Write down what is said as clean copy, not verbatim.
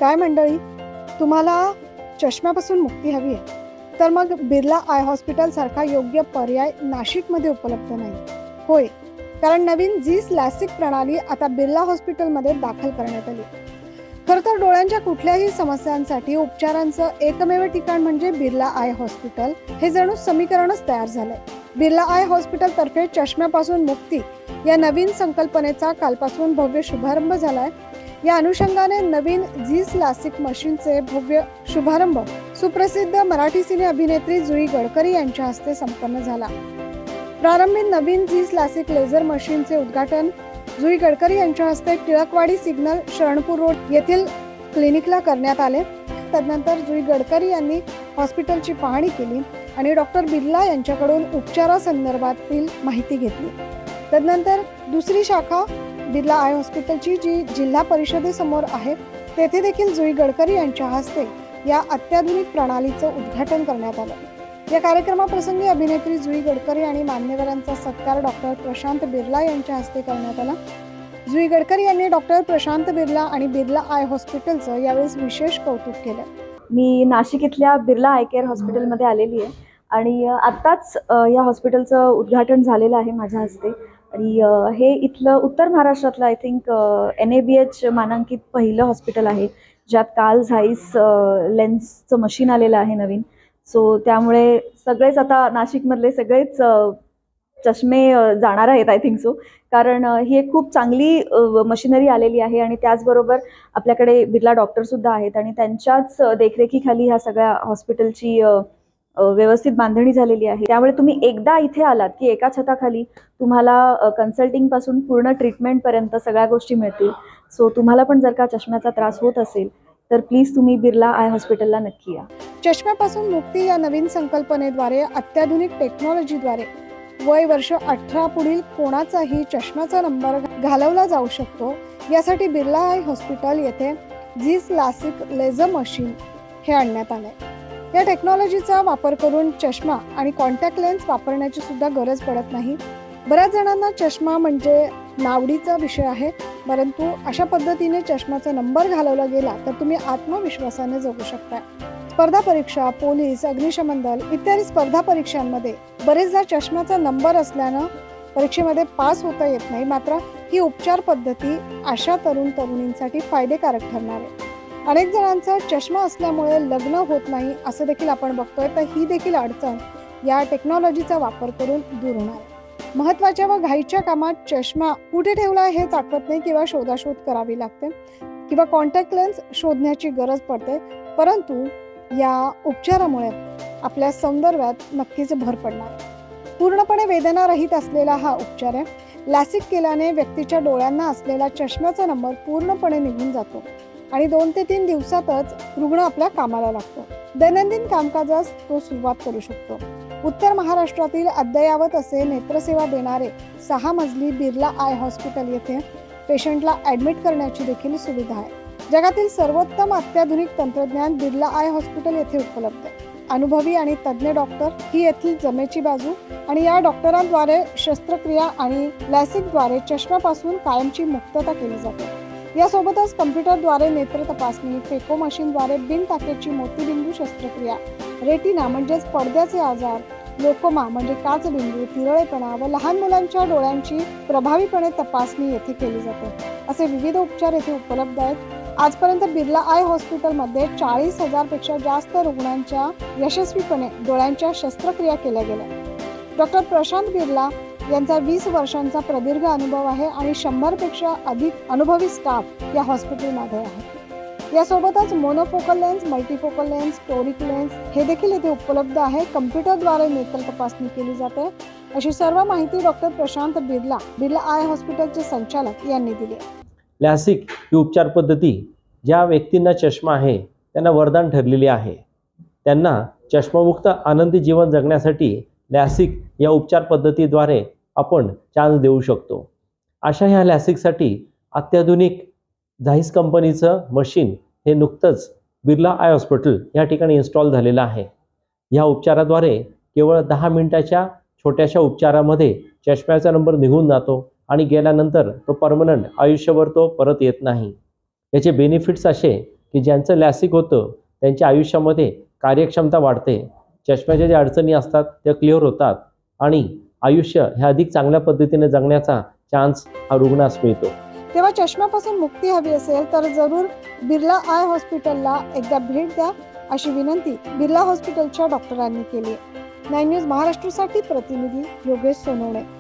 काय मंडळी, तुम्हाला चष्म्यापासून मुक्ती हवी आहे तर मग बिर्ला आय हॉस्पिटल सारखा योग्य पर्याय नाशिकमध्ये उपलब्ध नाही. होय, कारण नवीन झीस लॅसिक प्रणाली आता बिर्ला हॉस्पिटलमध्ये दाखल करण्यात आली. खरं तर डोळ्यांच्या कुठल्याही समस्यांसाठी उपचारांचं एकमेव ठिकाण म्हणजे बिर्ला आय हॉस्पिटल. हे जणू समीकरणच तयार झालंय. बिर्ला आय हॉस्पिटल तर्फे चष्म्यापासून मुक्ती या नवीन संकल्पनेचा कालपासून भव्य शुभारंभ झालाय. या अनुषंगाने नवीन झीस लॅसिक मशीनचे भव्य शुभारंभ सुप्रसिद्ध मराठी सिने अभिनेत्री जुई गडकरी यांच्या हस्ते संपन्न झाला. प्रारंभी नवीन झीस लॅसिक लेझर मशीनचे उद्घाटन जुई गडकरी यांच्या हस्ते टिळकवाडी सिग्नल शरणपूर रोड येथील क्लिनिकला करण्यात आले. तदनंतर जुई गडकरी यांनी हॉस्पिटलची पाहणी केली आणि डॉक्टर बिर्ला यांच्याकडून उपचारासंदर्भातील माहिती घेतली. तदनंतर दुसरी शाखा बिर्ला आय हॉस्पिटलची जी जिल्हा परिषदेसमोर आहे तेथे देखील जुई गडकरी यांच्या हस्ते या अत्याधुनिक प्रणालीचं उद्घाटन करण्यात आलं. या कार्यक्रमाप्रसंगी अभिनेत्री जुई गडकरी आणि मान्यवरांचा सत्कार डॉक्टर प्रशांत बिर्ला यांच्या हस्ते करण्यात आला. जुई गडकरी यांनी डॉक्टर प्रशांत बिर्ला आणि बिर्ला आय हॉस्पिटलचं यावेळेस विशेष कौतुक केलं. मी नाशिक इथल्या बिर्ला आय केअर हॉस्पिटलमध्ये आलेली आहे आणि आत्ताच या हॉस्पिटलचं उद्घाटन झालेलं आहे माझ्या हस्ते. आणि हे इथलं उत्तर महाराष्ट्रातलं आय थिंक NABH मानांकित पहिलं हॉस्पिटल आहे ज्यात काल झाईस लेन्सचं मशीन आलेलं आहे नवीन. सो त्यामुळे सगळेच आता नाशिकमधले सगळेच चष्मे जाणार आहेत आय थिंक सो, कारण ही एक खूप चांगली मशिनरी आलेली आहे आणि त्याचबरोबर आपल्याकडे बिर्ला डॉक्टरसुद्धा आहेत आणि त्यांच्याच देखरेखीखाली ह्या सगळ्या हॉस्पिटलची व्यवस्थित बांधणी झालेली आहे. त्यामुळे तुम्ही एकदा इथे आलात की एका छताखाली तुम्हाला कन्सल्टिंगपासून पूर्ण ट्रीटमेंटपर्यंत सगळ्या गोष्टी मिळतील. सो तुम्हाला पण जर का चष्म्याचा त्रास होत असेल तर प्लीज तुम्ही बिर्ला आय हॉस्पिटलला नक्की या. चष्म्यापासून मुक्ती या नवीन संकल्पनेद्वारे अत्याधुनिक टेक्नॉलॉजीद्वारे वय वर्ष 18 पुढील कोणाचाही चष्म्याचा नंबर घालवला जाऊ शकतो. यासाठी बिर्ला आय हॉस्पिटल येथे झीस लॅसिक लेझर मशीन हे आणण्यात आले. या टेक्नॉलॉजीचा वापर करून चष्मा आणि कॉन्टॅक्ट लेन्स वापरण्याची सुद्धा गरज पडत नाही. बऱ्याच जणांना चष्मा म्हणजे नावडीचा विषय आहे, परंतु अशा पद्धतीने चष्म्याचा नंबर घालवला गेला तर तुम्ही आत्मविश्वासाने जगू शकता. स्पर्धा परीक्षा, पोलीस, अग्निशमन दल इत्यादी स्पर्धा परीक्षांमध्ये बरेचदा चष्म्याचा नंबर असल्यानं परीक्षेमध्ये पास होता येत नाही. मात्र ही उपचार पद्धती अशा तरुणींसाठी फायदेकारक ठरणार आहे. अनेक जणांचा चष्मा असल्यामुळे लग्न होत नाही असं देखील आपण बघतोय, तर ही देखील अडचण या टेक्नॉलॉजीचा वापर करून दूर होणार आहे. महत्त्वाच्या व घाईच्या कामात चष्मा कुठे ठेवला हेच आठवत नाही किंवा शोधाशोध करावी लागते किंवा कॉन्टॅक्ट लेन्स शोधण्याची गरज पडते. परंतु या उपचारामुळे आपल्या सौंदर्यात नक्कीच भर पडणार. पूर्णपणे वेदनारहित असलेला हा उपचार आहे. लॅसिक केल्याने व्यक्तीच्या डोळ्यांना असलेला चष्म्याचा नंबर पूर्णपणे निघून जातो आणि 2 ते 3 दिवसातच रुग्ण आपल्या कामाला लागतो. दैनंदिन कामकाजास तो सुरुवात करू शकतो. उत्तर महाराष्ट्रातील अद्ययावत असे नेत्रसेवा देणारे 6 मजली बिर्ला आय हॉस्पिटल येथे पेशंटला ॲडमिट करण्याची देखील सुविधा आहे. जगातील सर्वोत्तम अत्याधुनिक तंत्रज्ञान बिर्ला आय हॉस्पिटल येथे उपलब्ध आहे. अनुभवी आणि तज्ज्ञ डॉक्टर ही येथील जमेची बाजू आणि या डॉक्टरांद्वारे शस्त्रक्रिया आणि लॅसिकद्वारे चष्म्यापासून कायमची मुक्तता केली जाते. यासोबतच कम्प्युटरद्वारे नेत्र तपासणी, फेको मशीनद्वारे बिनटाकेची मोतीबिंदू शस्त्रक्रिया, रेटिना म्हणजेच पडद्याचे आजार, लोकोमा म्हणजे काचबिंदू, तिरळेपणा व लहान मुलांच्या डोळ्यांची प्रभावीपणे तपासणी येथे केली जाते. असे विविध उपचार येथे उपलब्ध आहेत. आजपर्यंत बिर्ला आय हॉस्पिटलमध्ये 40,000 पेक्षा जास्त रुग्णांच्या यशस्वीपणे डोळ्यांच्या शस्त्रक्रिया केल्या गेल्या. डॉक्टर प्रशांत बिर्ला यांचा 20 वर्षांचा प्रदीर्घ अनुभव आहे आणि 100 पेक्षा अधिक अनुभवी स्टाफ या हॉस्पिटलमध्ये आहे. यासोबतच monofocal lens, multifocal lens, toric lens हे देखील इथे उपलब्ध आहे. कम्प्युटरद्वारे नेत्र तपासणी केली जाते. अशी सर्व माहिती डॉक्टर प्रशांत बिर्ला आय हॉस्पिटलचे संचालक यांनी दिली. लॅसिक ही उपचार पद्धती ज्या व्यक्तींना चष्मा आहे त्यांना वरदान ठरलेली आहे. त्यांना चष्मामुक्त आनंदी जीवन जगण्यासाठी लॅसिक या उपचार पद्धतीद्वारे आपण चान्स देऊ शकतो. अशा ह्या लॅसिकसाठी अत्याधुनिक झाईस कंपनीचं मशीन हे नुकतंच बिर्ला आय हॉस्पिटल या ठिकाणी इन्स्टॉल झालेलं आहे. ह्या उपचाराद्वारे केवळ 10 मिनिटाच्या छोट्याशा उपचारामध्ये चष्म्याचा नंबर निघून जातो आणि गेल्यानंतर तो परमनंट आयुष्यभर तो परत येत नाही. याचे बेनिफिट्स असे की ज्यांचं लॅसिक होतं त्यांच्या आयुष्यामध्ये कार्यक्षमता वाढते, चष्म्याच्या ज्या अडचणी असतात त्या क्लिअर होतात आणि आयुष्य हे अधिक चांगल्या पद्धतीने जगण्याचा चान्स हा रुग्णास मिळतो. तेव्हा चष्म्यापासून मुक्ती हवी असेल तर जरूर बिर्ला आय हॉस्पिटलला एकदा भेट द्या, अशी विनंती बिर्ला हॉस्पिटलच्या डॉक्टरांनी केली आहे. 9 न्यूज महाराष्ट्रासाठी प्रतिनिधी योगेश सोनवणे.